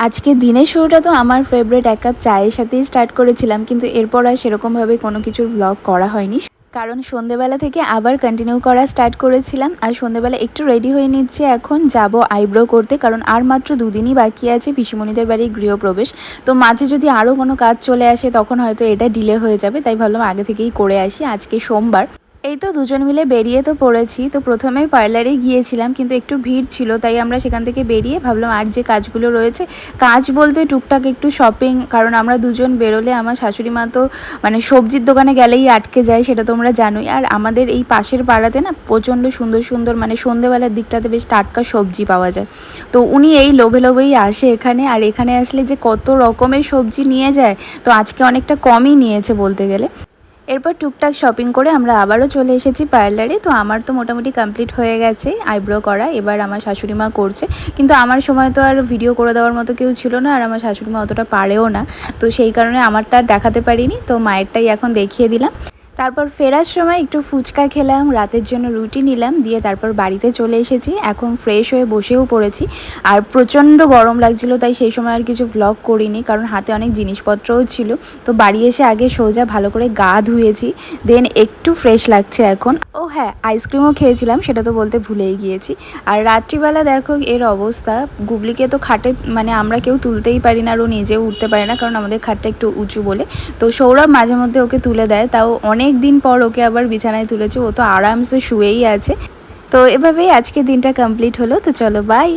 আজকে দিনের শুরুটা তো আমার ফেভারিট এক কাপ চায়ের সাথেই স্টার্ট করেছিলাম, কিন্তু এরপর আর সেরকমভাবে কোনো কিছুর ভ্লগ করা হয়নি। কারণ সন্ধেবেলা থেকে আবার কন্টিনিউ করা স্টার্ট করেছিলাম। আর সন্ধেবেলা একটু রেডি হয়ে নিচ্ছে, এখন যাব আইব্রো করতে, কারণ আর মাত্র দুদিনই বাকি আছে পিসিমণিদের বাড়ির গৃহপ্রবেশ। তো মাঝে যদি আরও কোনো কাজ চলে আসে তখন হয়তো এটা ডিলে হয়ে যাবে, তাই ভাবলাম আগে থেকেই করে আসি। আজকে সোমবার, এই তো দুজন মিলে বেরিয়ে তো পড়েছি। তো প্রথমে পার্লারে গিয়েছিলাম, কিন্তু একটু ভিড় ছিল, তাই আমরা সেখান থেকে বেরিয়ে ভাবলাম আর যে কাজগুলো রয়েছে, কাজ বলতে টুকটাক একটু শপিং, কারণ আমরা দুজন বেরোলে আমার শাশুড়ি মা তো মানে সবজির দোকানে গেলেই আটকে যায়, সেটা তোমরা জানোই। আর আমাদের এই পাশের পাড়াতে না প্রচণ্ড সুন্দর সুন্দর মানে সন্ধেবেলার দিকটাতে বেশ টাটকা সবজি পাওয়া যায়। তো উনি এই লোভে লোভেই আসে এখানে, আর এখানে আসলে যে কত রকমের সবজি নিয়ে যায়, তো আজকে অনেকটা কমই নিয়েছে বলতে গেলে। এরপর টুকটাক শপিং করে আমরা আবারও চলে এসেছি পার্লারে। তো আমার তো মোটামুটি কমপ্লিট হয়ে গেছে আইব্রো করা, এবার আমার শাশুড়ি মা করছে। কিন্তু আমার সময় তো আর ভিডিও করে দেওয়ার মতো কেউ ছিল না, আর আমার শাশুড়ি মা অতটা পারেও না, তো সেই কারণে আমারটা আর দেখাতে পারিনি, তো মায়েরটাই এখন দেখিয়ে দিলাম। তারপর ফেরার সময় একটু ফুচকা খেলাম, রাতের জন্য রুটি নিলাম, দিয়ে তারপর বাড়িতে চলে এসেছি। এখন ফ্রেশ হয়ে বসেও পড়েছি, আর প্রচণ্ড গরম লাগছিল, তাই সেই সময় আর কিছু ভ্লগ করিনি, কারণ হাতে অনেক জিনিসপত্রও ছিল। তো বাড়ি এসে আগে সোজা ভালো করে গা ধুয়েছি, দেন একটু ফ্রেশ লাগছে এখন। ও হ্যাঁ, আইসক্রিমও খেয়েছিলাম, সেটা তো বলতে ভুলেই গিয়েছি। আর রাত্রিবেলা দেখো এর অবস্থা, গুবলিকে তো খাটে মানে আমরা কেউ তুলতেই পারি না, আর ও নিজেও উঠতে পারে না, কারণ আমাদের খাটটা একটু উঁচু বলে। তো সৌরভ মাঝে মধ্যে ওকে তুলে দেয়, তাও অনেক দিন পর ওকে আবার বিছানায় তুলেছে, ও তো আরামসে শুয়েই আছে। তো এভাবেই আজকে দিনটা কমপ্লিট হলো। তো চলো বাই।